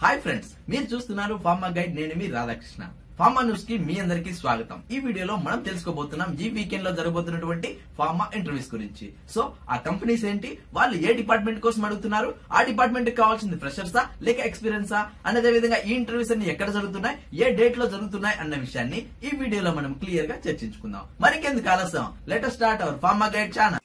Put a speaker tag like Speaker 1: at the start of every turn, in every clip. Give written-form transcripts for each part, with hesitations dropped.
Speaker 1: Hi friends, మీరు చూస్తున్నారు pharma guide. నేను మీ రాధాకృష్ణ. ఫార్మా న్యూస్ కి మీ అందరికి స్వాగతం. ఈ వీడియోలో మనం తెలుసుకోబోతున్నాం ఈ వీకెండ్ లో జరగబోతున్నటువంటి ఫార్మా ఇంటర్వ్యూస్ గురించి. సో ఆ కంపెనీస్ ఏంటి, వాళ్ళు ఏ డిపార్ట్మెంట్ కోసం అడుగుతున్నారు, ఆ డిపార్ట్మెంట్ కి కావాల్సింది ఫ్రెషర్సా లేక ఎక్స్పీరియన్సా, అదే విధంగా ఈ ఇంటర్వ్యూస్ అన్ని ఎక్కడ జరుగుతున్నాయి, ఏ డేట్ లో జరుగుతున్నాయి అన్న విషయాన్ని ఈ వీడియోలో మనం క్లియర్ గా చర్చించుకుందాం. మరికెందుకు ఆలస్యం, let us start our pharma guide channel.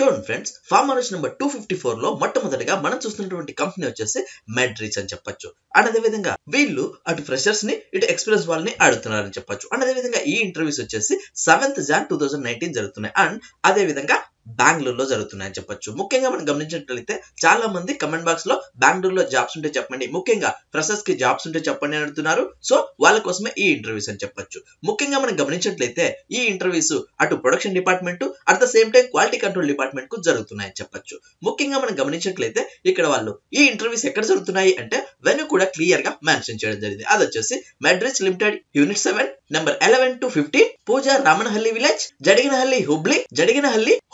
Speaker 1: చూడండి ఫ్రెండ్స్, ఫార్మా న్యూస్ నెంబర్ 254 లో మొట్టమొదటిగా మనం చూస్తున్నటువంటి కంపెనీ వచ్చేసి మెడ్రిచ్ అని చెప్పొచ్చు. అండ్ అదే విధంగా వీళ్ళు అటు ఫ్రెషర్స్ ని ఇటు ఎక్స్పీరియన్స్ వాళ్ళని అడుగుతున్నారని చెప్పొచ్చు. అండ్ అదే విధంగా ఈ ఇంటర్వ్యూస్ వచ్చేసి 7th Jan 2019 జరుగుతున్నాయి. అండ్ అదే విధంగా బెంగళూరులో జరుగుతున్నాయని చెప్పొచ్చు. ముఖ్యంగా మనం గమనించినట్లయితే చాలా మంది కమెంట్ బాక్స్ లో బెంగళూరులో జాబ్స్ ఉంటే చెప్పండి, ముఖ్యంగా ఫ్రెషర్స్ కి జాబ్స్ ఉంటే చెప్పండి అని అడుగుతున్నారు. సో వాళ్ళ కోసమే ఈ ఇంటర్వ్యూస్ అని చెప్పొచ్చు. ముఖ్యంగా మనం గమనించినట్లయితే ఈ ఇంటర్వ్యూస్ అటు production department at the same time quality control department కు జరుగుతున్నాయని చెప్పొచ్చు. ముఖ్యంగా మనం గమనించినట్లయితే ఇక్కడ వాళ్ళు ఈ ఇంటర్వ్యూస్ ఎక్కడ జరుగుతున్నాయి అంటే వెన్యూ కూడా క్లియర్ గా మెన్షన్ చేయడం జరిగింది. అది వచ్చేసి Medrich limited unit 7 number 11 to 15 Pooja Ramanahalli village, Jadigenahalli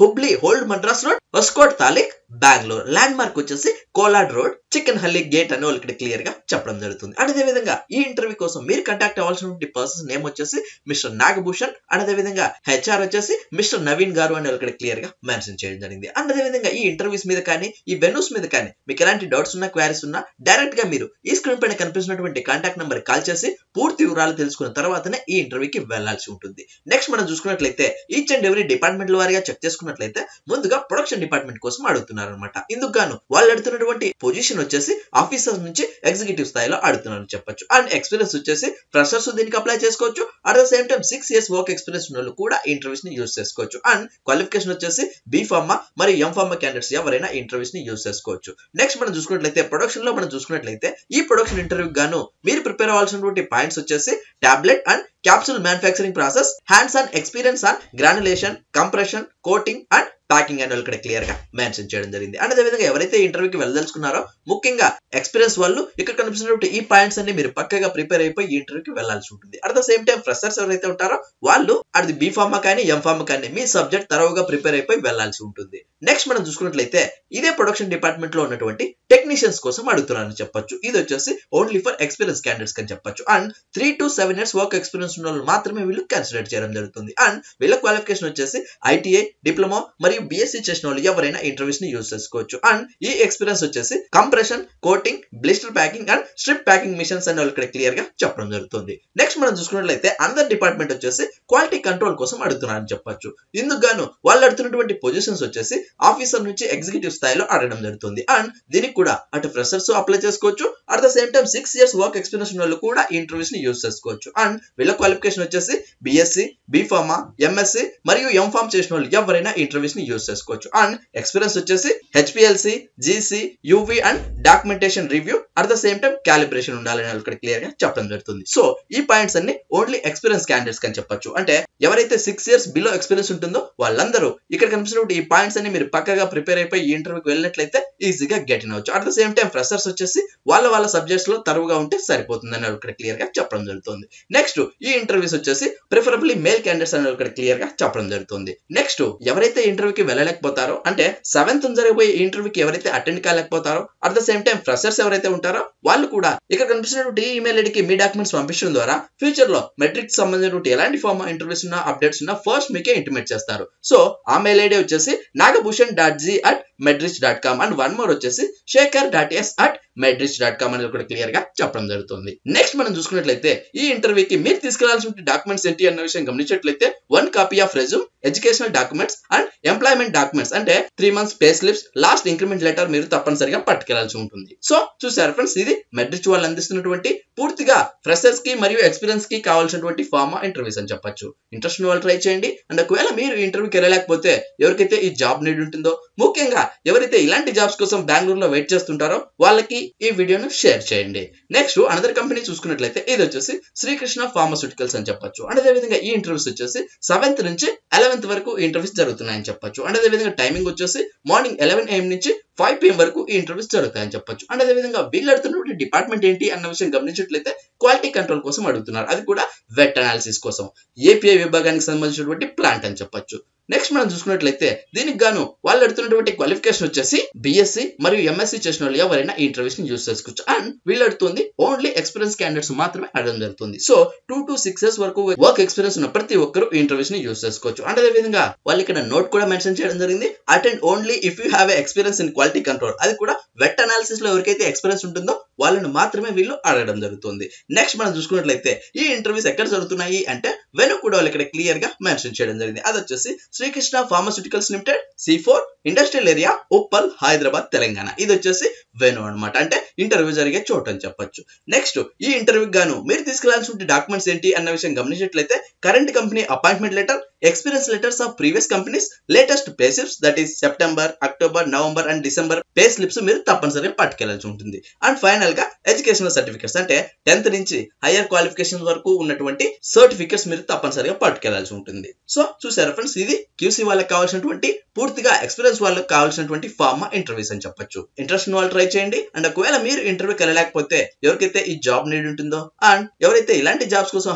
Speaker 1: hobli old Madras road, Hoskote taluk, Bengaluru. Landmark వచ్చేసి Kolar road, Chikkenahalli gate అని వాళ్ళు ఇక్కడ క్లియర్ గా చెప్పడం జరుగుతుంది. అండ్ అదే విధంగా ఈ ఇంటర్వ్యూ కోసం మీరు కాంటాక్ట్ అవ్వాల్సిన పర్సన్స్ నేమ్ వచ్చేసి మిస్టర్ నాగభూషణ్. అండ్ అదే విధంగా హెచ్ఆర్ వచ్చేసి మిస్టర్ నవీన్ గారు అని ఇక్కడ క్లియర్ గా మెన్షన్ చేయడం జరిగింది. అండ్ అదే విధంగా ఈ ఇంటర్వ్యూస్ మీద కానీ ఈ వెన్యూస్ మీద కానీ మీకు ఎలాంటి డౌట్స్ ఉన్నా, క్వారీస్ ఉన్నా డైరెక్ట్ గా మీరు ఈ స్క్రీన్ పైన కనిపిస్తున్నటువంటి కాంటాక్ట్ నెంబర్ కాల్ చేసి పూర్తి వివరాలు తెలుసుకున్న తర్వాతనే ఈ ఇంటర్వ్యూకి వెళ్లాల్సి ఉంటుంది. నెక్స్ట్ మనం చూసుకున్నట్లయితే ఈచ్ అండ్ ఎవ్రీ డిపార్ట్మెంట్ వారిగా చెక్ చేసుకున్నట్లయితే ముందుగా ప్రొడక్షన్ డిపార్ట్మెంట్ కోసం అడుగుతున్నారు అనమాట. ఇందుకు గాను వాళ్ళు అడుగుతున్నటువంటి పొజిషన్ వచ్చేసి ఆఫీసర్ నుంచి ఎగ్జిక్యూటివ్ స్థాయిలో అడుగుతున్నారని చెప్పొచ్చు. అండ్ ఎక్స్పీరియన్స్ వచ్చేసి ఫ్రెషర్స్ దీనికి అప్లై చేసుకోవచ్చు. At the same time 6 years work experience ఉన్న వాళ్ళు కూడా ఇంటర్వ్యూస్ ని యూజ్ చేసుకోవచ్చు. అండ్ క్వాలిఫికేషన్ వచ్చేసి బి ఫార్మా మరియు ఎం ఫార్మా క్యాండిడేట్స్ ఎవరైనా ఇంటర్వ్యూస్ ని యూజ్ చేసుకోవచ్చు. నెక్స్ట్ మనం చూసుకున్నట్లయితే ప్రొడక్షన్ లో మనం చూసుకున్నట్లయితే ఈ ప్రొడక్షన్ ఇంటర్వ్యూ గాను మీరు ప్రిపేర్ అవ్వాల్సినటువంటి పాయింట్స్ వచ్చేసి tablet and capsule manufacturing process, hands on experience on granulation, compression, coating and packing అని ఇక్కడ క్లియర్ గా మెన్షన్ చేయడం జరిగింది. అండ్ అదే విధంగా ఎవరైతే ఇంటర్వ్యూకి వెళ్ళదలుచుకున్నారో ముఖ్యంగా ఎక్స్పీరియన్స్ వాళ్ళు ఇక్కడ కనిపిస్తున్నటువంటి ఈ పాయింట్స్ అన్ని మీరు పక్కగా ప్రిపేర్ అయిపోయి ఈ ఇంటర్వ్యూకి వెళ్లాల్సి ఉంటుంది. At the same time freshers ఎవరైతే ఉంటారో వాళ్ళు అది బి ఫార్మా కానీ ఎం ఫార్మా కానీ మీ సబ్జెక్ట్ తరవుగా ప్రిపేర్ అయిపోయి వెళ్లాల్సి ఉంటుంది. నెక్స్ట్ మనం చూసుకున్నట్లయితే ఇదే ప్రొడక్షన్ డిపార్ట్మెంట్ లో ఉన్నటువంటి టెక్నీషియన్స్ కోసం అడుగుతున్నారని చెప్పొచ్చు. ఇది వచ్చేసి ఓన్లీ ఫర్ ఎక్స్పీరియన్స్ క్యాండిడేట్స్ అని చెప్పొచ్చు. And 3 to 7 years work experience ఉన్న వాళ్ళు మాత్రమే వీళ్ళు కన్సిడర్ చేయడం జరుగుతుంది. అండ్ వీళ్ళ క్వాలిఫికేషన్ వచ్చేసి ఐటీఐ, డిప్లొమా మరియు బిఎస్సీ చేసిన వాళ్ళు ఎవరైనా ఇంటర్వ్యూస్ ని యూజ్ చేసుకోవచ్చు. అండ్ ఈ ఎక్స్పీరియన్స్ వచ్చేసి compression, coating, blister packing and strip packing machines అని ఇక్కడ క్లియర్ గా చెప్పడం జరుగుతుంది. నెక్స్ట్ మనం చూసుకున్నట్లయితే అందర్ డిపార్ట్మెంట్ వచ్చేసి క్వాలిటీ కంట్రోల్ కోసం అడుగుతున్నారని చెప్పొచ్చు. ఇందుకు గాను వాళ్ళు అడుగుతున్నటువంటి పొజిషన్స్ వచ్చేసి ఆఫీసర్ నుంచి ఎగ్జిక్యూటివ్ స్థాయిలో అడగడం జరుగుతుంది. అండ్ దీనికి కూడా అటు ఫ్రెషర్స్ అప్లై చేసుకోవచ్చు. At the same time 6 years work experience ఉన్న వాళ్ళు కూడా ఇంటర్వ్యూస్ ని యూజ్ చేసుకోవచ్చు. అండ్ వీళ్ళ క్వాలిఫికేషన్ వచ్చేసి బిఎస్సి, బి ఫార్మా, ఎంఎస్సి మరియు ఎం ఫార్మ్ చేసిన వాళ్ళు ఎవరైనా ఇంటర్వ్యూస్ ని యూజ్ చేసుకోవచ్చు. అండ్ ఎక్స్పీరియన్స్ వచ్చేసి HPLC, GC, UV and documentation review at the same time calibration ఉండాలని ఇక్కడ క్లియర్ గా చెప్పడం జరుగుతుంది. సో ఈ పాయింట్స్ అన్ని ఓన్లీ ఎక్స్పీరియన్స్ క్యాండిడేట్స్ అని చెప్పొచ్చు. అంటే ఎవరైతే 6 years బిలో ఎక్స్పీరియన్స్ ఉంటుందో వాళ్ళందరూ ఇక్కడ కనిపిస్తున్న ఈ పాయింట్స్ అన్ని మీరు పక్కగా ప్రిపేర్ అయిపోయి ఈ ఇంటర్వ్యూకి వెళ్ళినట్లయితే ఈజీగా గెట్ ఇన్ అవచ్చు. At the same time freshers వచ్చేసి వాళ్ళ సబ్జెక్ట్స్ లో తరువుగా ఉంటే సరిపోతుందని ఇక్కడ క్లియర్ గా చెప్పడం జరుగుతుంది. నెక్స్ట్ ఈ ఇంటర్వ్యూస్ వచ్చేసి ప్రిఫరబుల్లీ మేల్ క్యాండిడేట్స్ అని ఇక్కడ క్లియర్ గా చెప్పడం జరుగుతుంది. నెక్స్ట్ ఎవరైతే ఇంటర్వ్యూకి వెళ్ళలేకపోతారో అంటే 7th జరగబోయే ఇంటర్వ్యూకి ఎవరైతే అటెండ్ కాలేకపోతారో at the same time freshers ఎవరైతే ఉంటారో వాళ్ళు కూడా ఇక్కడ కనిపిస్తున్నటువంటి ఈమెయిల్ ఐడికి మీ డాక్యుమెంట్స్ పంపించడం ద్వారా ఫ్యూచర్ లో మెట్రిక్ సంబంధించినటువంటి ఎలాంటి ఫార్మా ఇంటర్వ్యూస్ ఉన్నా, అప్డేట్స్ ఉన్నా ఫస్ట్ మీకే ఇంటిమేట్ చేస్తారు. సో ఆ మెయిల్ ఐడి వచ్చేసి nagabhushan.g@medrich.com అండ్ వన్ మోర్ వచ్చేసి shaker.s@medrich.com అని కూడా క్లియర్ గా చెప్పడం జరుగుతుంది. నెక్స్ట్ మనం చూసుకున్నట్లయితే ఈ ఇంటర్వ్యూకి మీరు తీసుకెళ్లాల్సిన డాక్యుమెంట్స్ ఏంటి అన్న విషయం గమనించినట్లయితే 1 copy of resume, educational documents and employment documents అంటే 3 months pay slips, last increment letter మీరు తప్పనిసరిగా పట్టుకెళ్లాల్సి ఉంటుంది. సో చూసారు ఫ్రెండ్స్, ఇది మెడ్రిచ్ వాళ్ళు అందిస్తున్నటువంటి పూర్తిగా ఫ్రెషర్స్ కి మరియు ఎక్స్పీరియన్స్ కి కావాల్సినటువంటి ఫార్మా ఇంటర్వ్యూస్ అని చెప్పొచ్చు. ఇంట్రెస్ట్ ఉన్న వాళ్ళు ట్రై చేయండి. అండ్ ఒకవేళ మీరు ఇంటర్వ్యూకి వెళ్ళలేకపోతే ఎవరికైతే ఈ జాబ్ నీడ్ ఉంటుందో, ముఖ్యంగా ఎవరైతే ఇలాంటి జాబ్స్ కోసం బెంగళూరులో వెయిట్ చేస్తుంటారో వాళ్ళకి ఈ వీడియోను షేర్ చేయండి. నెక్స్ట్ అనదర్ కంపెనీ చూసుకున్నట్లయితే ఇది వచ్చేసి శ్రీకృష్ణ ఫార్మాస్యూటికల్స్ అని చెప్పొచ్చు. అండ్ అదే విధంగా ఈ ఇంటర్వ్యూస్ వచ్చేసి 7th నుంచి 11th వరకు ఈ ఇంటర్వ్యూస్ జరుగుతున్నాయని చెప్పొచ్చు. అండ్ అదే విధంగా టైమింగ్ వచ్చేసి మార్నింగ్ 11 AM నుంచి 5 PM వరకు ఈ ఇంటర్వ్యూస్ జరుగుతాయని చెప్పొచ్చు. అండ్ అదే విధంగా వీళ్ళు అడుగుతున్నటువంటి డిపార్ట్మెంట్ ఏంటి అన్న విషయం గమనించినట్లయితే క్వాలిటీ కంట్రోల్ కోసం అడుగుతున్నారు. అది కూడా వెట్ అనాలిసిస్ కోసం ఏపీఐ విభాగానికి సంబంధించినటువంటి ప్లాంట్ అని చెప్పొచ్చు. నెక్స్ట్ మనం చూసుకున్నట్లయితే దీనికి గాను వాళ్ళు అడుగుతున్నటువంటి క్వాలిఫికేషన్ వచ్చేసి BSc మరియు MSc చేసిన వాళ్ళు ఎవరైనా ఈ ఇంటర్వ్యూస్ ని యూస్ చేసుకోవచ్చు. అండ్ వీళ్ళు అడుగుతుంది ఓన్లీ ఎక్స్పీరియన్స్ క్యాండిడేట్స్ మాత్రమే అడగడం జరుగుతుంది. సో 2 to 6 years వరకు వర్క్ ఎక్స్పీరియన్స్ ఉన్న ప్రతి ఒక్కరు ఈ ఇంటర్వ్యూస్ ని యూస్ చేసుకోవచ్చు. అండ్ అదే విధంగా వాళ్ళు ఇక్కడ నోట్ కూడా మెన్షన్ చేయడం జరిగింది, attend only if you have experience in quality control. అది కూడా వెట్ అనాలిసిస్ లో ఎవరికైతే ఎక్స్పీరియన్స్ ఉంటుందో వాళ్ళని మాత్రమే వీళ్ళు అడగడం జరుగుతుంది. నెక్స్ట్ మనం చూసుకున్నట్లయితే ఈ ఇంటర్వ్యూస్ ఎక్కడ జరుగుతున్నాయి అంటే వెను కూడా వాళ్ళు ఇక్కడ క్లియర్ గా మెన్షన్ చేయడం జరిగింది. అది వచ్చేసి Srikrishna pharmaceuticals limited C4 industrial area Uppal Hyderabad Telangana. ఇది వచ్చేసి వెను అనమాట, అంటే ఇంటర్వ్యూ జరిగే చోటు అని చెప్పొచ్చు. నెక్స్ట్ ఈ ఇంటర్వ్యూకి గాను మీరు తీసుకెళ్లాల్సిన డాక్యుమెంట్స్ ఏంటి అన్న విషయం గమనించినట్లయితే current company appointment letter, experience letters of previous companies, latest pay slips that is September, October, November and December pay slips మీరు తప్పనిసరిగా పట్టుకెళ్లాల్సి ఉంటుంది. అండ్ ఫైనల్ గా ఎడ్యుకేషనల్ సర్టిఫికేట్స్ అంటే 10th నుంచి హైయర్ క్వాలిఫికేషన్ వరకు ఉన్నటువంటి సర్టిఫికేట్స్ మీరు తప్పనిసరిగా పట్టుకెళ్లాల్సి ఉంటుంది. సో చూసారా ఫ్రెండ్స్, ఇది QC వాళ్ళకి కావాల్సినటువంటి పూర్తిగా ఎక్స్పీరియన్స్ వాళ్ళకి కావాల్సినటువంటి ఫార్మా ఇంటర్వ్యూస్ అని చెప్పొచ్చు. ఇంట్రెస్ట్ వాళ్ళు ట్రై చేయండి. అండ్ ఒకవేళ మీరు ఇంటర్వ్యూకి వెళ్ళలేకపోతే ఎవరికైతే ఈ జాబ్ నీడ్ ఉంటుందో అండ్ ఎవరైతే ఇలాంటి జాబ్స్ కోసం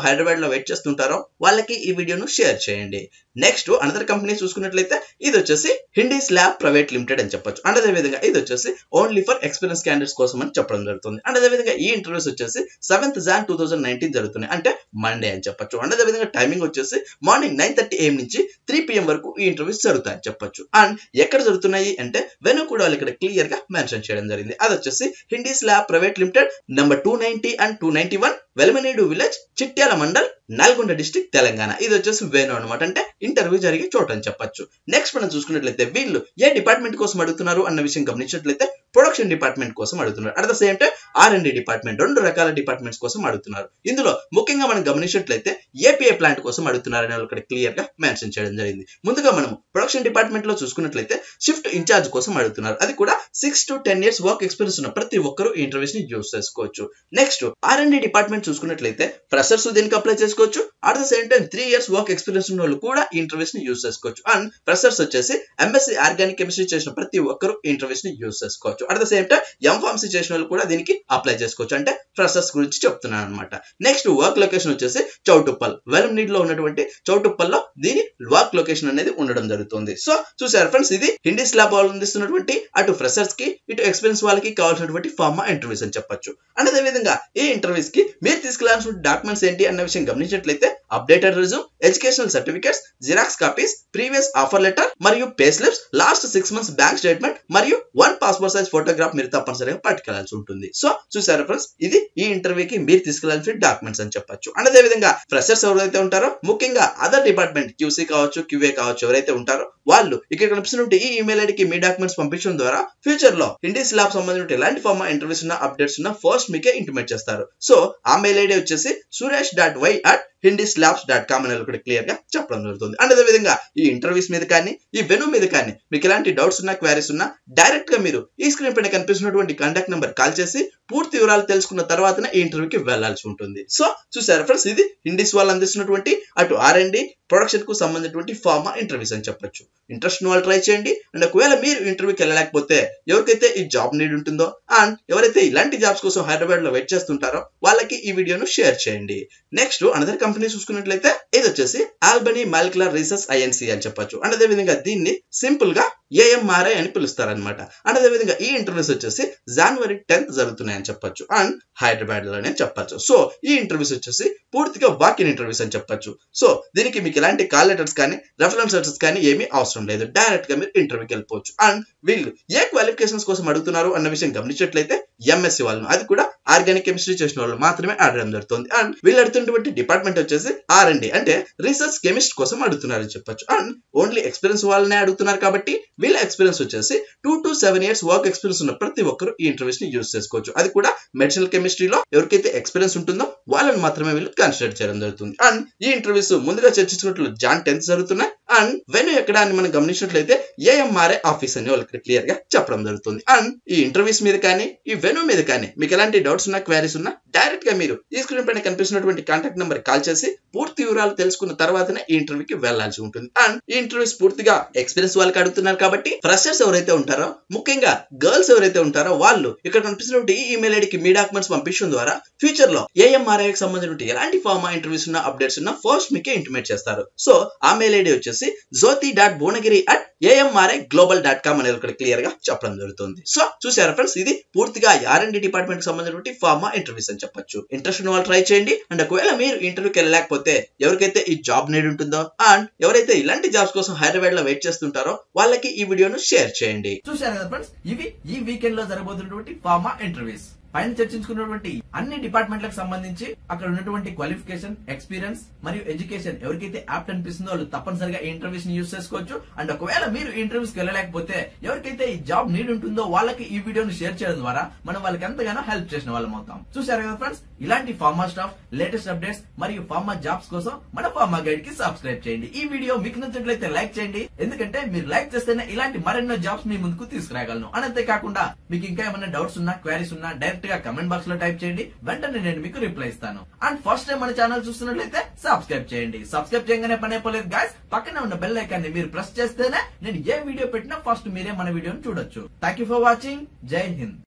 Speaker 1: హైదరాబాద్ లో వెయిట్ చేస్తుంటారో వాళ్ళకి ఈ వీడియోను షేర్ చేయండి. నెక్స్ట్ అనదర్ కంపెనీ చూసుకున్నట్లయితే ఇది వచ్చేసి హిండీస్ ల్యాబ్ ప్రైవేట్ లిమిటెడ్ అని చెప్పొచ్చు. అండ్ అదే విధంగా ఇది వచ్చేసి ఓన్లీ ఫర్ ఎక్స్పీరియన్స్ క్యాండిడేట్స్ కోసం అని చెప్పడం జరుగుతుంది. అండ్ అదే విధంగా ఈ ఇంటర్వ్యూస్ వచ్చేసి 7th Jan 2019 జరుగుతున్నాయి, అంటే మండే అని చెప్పొచ్చు. అండ్ అదే విధంగా టైమింగ్ వచ్చేసి మార్నింగ్ 9:30 AM నుంచి 3 PM వరకు ఈ ఇంటర్వ్యూస్ జరుగుతాయని చెప్పొచ్చు. అండ్ ఎక్కడ జరుగుతున్నాయి అంటే వెను కూడా వాళ్ళు ఇక్కడ క్లియర్ గా మెన్షన్ చేయడం జరిగింది. అది వచ్చేసి Hindys lab private limited number 290 and 291 Velamanedu village, Chityal mandal, Nalgonda district, Telangana. ఇది వచ్చేసి వేణు అనమాట, అంటే ఇంటర్వ్యూ జరిగే చోటు అని చెప్పొచ్చు. నెక్స్ట్ మనం చూసుకున్నట్లయితే వీళ్ళు ఏ డిపార్ట్మెంట్ కోసం అడుగుతున్నారు అన్న విషయం గమనించినట్లయితే ప్రొడక్షన్ డిపార్ట్మెంట్ కోసం అడుగుతున్నారు. At the same time R&D department, 2 రకాల డిపార్ట్మెంట్స్ కోసం అడుగుతున్నారు. ఇందులో ముఖ్యంగా మనం గమనించినట్లయితే API ప్లాంట్ కోసం అడుగుతున్నారని వాళ్ళు ఇక్కడ క్లియర్ గా మెన్షన్ చేయడం జరిగింది. ముందుగా మనం ప్రొడక్షన్ డిపార్ట్మెంట్ లో చూసుకున్నట్లయితే షిఫ్ట్ ఇన్ఛార్జ్ కోసం అడుగుతున్నారు. అది కూడా 6 to 10 years వర్క్ ఎక్స్పీరియన్స్ ఉన్న ప్రతి ఒక్కరు ఈ ఇంటర్వ్యూస్ ని యూస్ చేసుకోవచ్చు. నెక్స్ట్ R&D డిపార్ట్మెంట్ చూసుకున్నట్లయితే ఫ్రెషర్స్ దీనికి అప్లై చేసుకోవచ్చు. At the same time 3 years work experience ఉన్న వాళ్ళు కూడా ఈ ఇంటర్వ్యూస్ ని యూస్ చేసుకోవచ్చు. అండ్ ఫ్రెషర్స్ వచ్చేసి MSc ఆర్గానిక్ కెమిస్ట్రీ చేసిన ప్రతి ఒక్కరు ఈ ఇంటర్వ్యూస్ ని యూస్ చేసుకోవచ్చు. At the same time MPharmacy చేసిన వాళ్ళు కూడా దీనికి అప్లై చేసుకోవచ్చు, అంటే ఫ్రెషర్స్ గురించి చెప్తున్నాను అనమాట. నెక్స్ట్ వర్క్ లొకేషన్ వచ్చేసి చౌటుప్పల్, వెలంనీడ్ లో ఉన్నటువంటి చౌటుప్పల్లో దీని వర్క్ లొకేషన్ అనేది ఉండడం జరుగుతుంది. సో చూసారు ఫ్రెండ్స్, ఇది హిండీస్ ల్యాబ్ వాళ్ళు అందిస్తున్నటువంటి అటు ఫ్రెషర్స్ కి ఇటు ఎక్స్పీరియన్స్ వాళ్ళకి కావాల్సినటువంటి ఫార్మా ఇంటర్వ్యూస్ అని చెప్పొచ్చు. అండ్ అదే విధంగా ఈ ఇంటర్వ్యూస్ కి మీరు తీసుకెళ్లాల్సిన డాక్యుమెంట్స్ ఏంటి అన్న విషయం గమనించినట్లయితే updated resume, educational certificates, xerox copies, previous offer letter మరియు pay slips, last 6 months bank statement మరియు 1 పాస్పోర్ట్ సైజ్ ఫోటోగ్రాఫ్ మీరు తప్పనిసరిగా పట్టుకెళ్లాల్సి ఉంటుంది. సో చూసారా ఫ్రెండ్స్, ఇది ఈ ఇంటర్వ్యూకి మీరు తీసుకెళ్లాల్సిన డాక్యుమెంట్స్ అని చెప్పొచ్చు. అండ్ అదే విధంగా ఫ్రెషర్స్ ఎవరైతే ఉంటారో ముఖ్యంగా అదర్ డిపార్ట్మెంట్ QC కావచ్చు, QA కావచ్చు, ఎవరైతే ఉంటారో వాళ్ళు ఇక్కడ కనిపిస్తున్న ఈ ఈమెయిల్ ఐడికి మీ డాక్యుమెంట్స్ పంపించడం ద్వారా ఫ్యూచర్ లో హిండీస్ ల్యాబ్ సంబంధించిన ఎలాంటి ఫార్మా ఇంటర్వ్యూస్ ఉన్న అప్డేట్స్ ఉన్న ఫస్ట్ మీకే ఇంటిమేట్ చేస్తారు. సో ఆ మెయిల్ ఐడి వచ్చేసి suresh.y@hindislabs.com అని ఒకటి క్లియర్ గా చెప్పడం జరుగుతుంది. అండ్ అదే విధంగా ఈ ఇంటర్వ్యూస్ మీద కానీ ఈ వెను మీద కానీ మీకు ఎలాంటి డౌట్స్ ఉన్నా, క్వారీస్ ఉన్నా డైరెక్ట్ గా మీరు ఈ స్క్రీన్ పైన కనిపిస్తున్నటువంటి కాంటాక్ట్ నెంబర్ కాల్ చేసి పూర్తి వివరాలు తెలుసుకున్న తర్వాతనే ఈ ఇంటర్వ్యూకి వెళ్లాల్సి ఉంటుంది. సో చూసారా ఫ్రెండ్స్, ఇది హిండీస్ వాళ్ళు అందిస్తున్నటువంటి అటు R&D ప్రొడక్షన్ కు సంబంధించినటువంటి ఫార్మా ఇంటర్వ్యూస్ అని చెప్పొచ్చు. ఇంట్రెస్ట్ వాళ్ళు ట్రై చేయండి. అండ్ ఒకవేళ మీరు ఇంటర్వ్యూకి వెళ్ళలేకపోతే ఎవరికైతే ఈ జాబ్ నీడ్ ఉంటుందో అండ్ ఎవరైతే ఇలాంటి జాబ్స్ కోసం హైదరాబాద్ లో వెయిట్ చేస్తుంటారో వాళ్ళకి ఈ వీడియోను షేర్ చేయండి. నెక్స్ట్ అనదర్ కంపెనీ చూసుకున్నట్లయితే ఇది వచ్చేసి ఆల్బనీ మాలిక్యులర్ రీసెర్చ్ INC అని చెప్పొచ్చు. అండ్ అదే విధంగా దీన్ని సింపుల్ గా AMRI అని పిలుస్తారనమాట. అండ్ అదే విధంగా ఈ ఇంటర్వ్యూస్ వచ్చేసి January 10th జరుగుతున్నాయని చెప్పొచ్చు అండ్ హైదరాబాద్ లోనే చెప్పొచ్చు. సో ఈ ఇంటర్వ్యూస్ వచ్చేసి పూర్తిగా వాక్-ఇన్ ఇంటర్వ్యూస్ అని చెప్పొచ్చు. సో దీనికి మీకు ఎలాంటి కాల్ లెటర్స్ కానీ రెఫరెన్స్ లెటర్స్ కానీ ఏమీ అవసరం లేదు, డైరెక్ట్ గా మీరు ఇంటర్వ్యూకి వెళ్ళిపోవచ్చు. అండ్ వీళ్ళు ఏ క్వాలిఫికేషన్స్ కోసం అడుగుతున్నారు అన్న విషయం గమనించినట్లయితే MSc వాళ్ళను, అది కూడా ఆర్గానిక్ కెమిస్ట్రీ చేసిన వాళ్ళు మాత్రమే అడగడం జరుగుతుంది. అండ్ వీళ్ళు అడుగుతున్నటువంటి డిపార్ట్మెంట్ వచ్చేసి R&D అంటే రీసెర్చ్ కెమిస్ట్ కోసం అడుగుతున్నారని చెప్పొచ్చు. అండ్ ఓన్లీ ఎక్స్పీరియన్స్ వాళ్ళనే అడుగుతున్నారు కాబట్టి వీళ్ళ ఎక్స్పీరియన్స్ వచ్చేసి 2 to 7 years వర్క్ ఎక్స్పీరియన్స్ ఉన్న ప్రతి ఒక్కరు ఈ ఇంటర్వ్యూస్ ని యూస్ చేసుకోవచ్చు. అది కూడా మెడిసినల్ కెమిస్ట్రీలో ఎవరికైతే ఎక్స్పీరియన్స్ ఉంటుందో వాళ్ళని మాత్రమే వీళ్ళు కన్సిడర్ చేయడం జరుగుతుంది. అండ్ ఈ ఇంటర్వ్యూస్ ముందుగా చర్చించినట్లు Jan 10th జరుగుతున్నాయి అండ్ వెన్యూ ఎక్కడ అని మనం గమనించినట్లయితే ఏఎంఆర్ఐ ఆఫీస్ అని వాళ్ళకి క్లియర్ గా చెప్పడం జరుగుతుంది. అండ్ ఈ ఇంటర్వ్యూస్ మీద కానీ ఈ వెన్యూ మీద కానీ మీకు ఎలాంటి డౌట్స్ ఉన్నా క్వారీస్ ఉన్నా డైరెక్ట్ గా మీరు ఈ స్క్రీన్ పైన కనిపిస్తున్నటువంటి కాంటాక్ట్ నెంబర్ కాల్ చేసి పూర్తి వివరాలు తెలుసుకున్న తర్వాతనే ఈ ఇంటర్వ్యూకి వెళ్లాల్సి ఉంటుంది. అండ్ ఈ ఇంటర్వ్యూస్ పూర్తిగా ఎక్స్పీరియన్స్ వాళ్ళకి అడుగుతున్నారు కాబట్టి ఫ్రెషర్స్ ఎవరైతే ఉంటారో, ముఖ్యంగా గర్ల్స్ ఎవరైతే ఉంటారో వాళ్ళు ఇక్కడ కనిపిస్తున్నటువంటి ఈ ఈమెయిల్ ఐడికి మీ డాక్యుమెంట్స్ పంపించడం ద్వారా ఫ్యూచర్ లో ఏఎంఆర్ఐకి సంబంధించిన ఎలాంటి ఫార్మా ఇంటర్వ్యూస్ ఉన్న అప్డేట్స్ ఉన్నా ఫస్ట్ మీకే ఇంటిమేట్ చేస్తారు. సో ఆ మెయిల్ ఐడి వచ్చేసి jyoti.bhunagiri@amriglobal.com అనేది ఇక్కడ క్లియర్ గా చెప్పడం జరుగుతుంది. సో చూసారా ఫ్రెండ్స్, ఇది పూర్తిగా R&D డిపార్ట్మెంట్ కి సంబంధించిన ఫార్మా ఇంటర్వ్యూస్ అని చెప్పొచ్చు. ఇంట్రెస్ట్ ఉన్న వాళ్ళు ట్రై చేయండి. అండ్ ఒకవేళ మీరు ఇంటర్వ్యూకి వెళ్ళలేకపోతే ఎవరికైతే ఈ జాబ్ నీడ్ ఉంటుందో అండ్ ఎవరైతే ఇలాంటి జాబ్స్ కోసం హైదరాబాద్ లో వెయిట్ చేస్తుంటారో వాళ్ళకి ఈ వీడియోను షేర్ చేయండి.
Speaker 2: చూసారు కదా ఫ్రెండ్స్, ఇవి ఈ వీకెండ్ లో జరగబోతున్నటువంటి ఫార్మా ఇంటర్వ్యూస్. పైన చర్చించుకున్నటువంటి అన్ని డిపార్ట్మెంట్లకు సంబంధించి అక్కడ ఉన్నటువంటి క్వాలిఫికేషన్, ఎక్స్పీరియన్స్ మరియు ఎడ్యుకేషన్ ఎవరికైతే యాప్ట్ అనిపిస్తుందో వాళ్ళు తప్పనిసరిగా ఈ ఇంటర్వ్యూస్ ని యూస్ చేసుకోవచ్చు. అండ్ ఒకవేళ మీరు ఇంటర్వ్యూస్ కి వెళ్ళలేకపోతే ఎవరికైతే ఈ జాబ్ నీడ్ ఉంటుందో వాళ్ళకి ఈ వీడియోని షేర్ చేయడం ద్వారా మనం వాళ్ళకి ఎంతగానో హెల్ప్ చేసిన వాళ్ళం అవుతాం. చూసారు కదా ఫ్రెండ్స్, ఇలాంటి ఫార్మా స్టాఫ్, లేటెస్ట్ అప్డేట్స్ మరియు ఫార్మా జాబ్స్ కోసం మన ఫార్మా గైడ్ కి సబ్స్క్రైబ్ చేయండి. ఈ వీడియో మీకు నచ్చినట్లయితే లైక్ చేయండి, ఎందుకంటే మీరు లైక్ చేస్తేనే ఇలాంటి మరెన్నో జాబ్స్ మీ ముందుకు తీసుకురాగలను. అంతేకాకుండా మీకు ఇంకా ఏమైనా డౌట్స్ ఉన్నా, క్వారీస్ ఉన్నా డైరెక్ట్ గా కమెంట్ బాక్స్ లో టైప్ చేయండి, వెంటనే నేను మీకు రిప్లై ఇస్తాను. అండ్ ఫస్ట్ టైం మన ఛానల్ చూస్తున్నట్లయితే సబ్స్క్రైబ్ చేయండి. సబ్స్క్రైబ్ చేయగానే పని అయిపోలేదు గాయ్స్, పక్కనే ఉన్న బెల్ ఐకాన్ ని మీరు ప్రెస్ చేస్తేనే నేను ఏ వీడియో పెట్టినా ఫస్ట్ మీరే మన వీడియోని చూడొచ్చు. Thank you for watching. జై హింద్.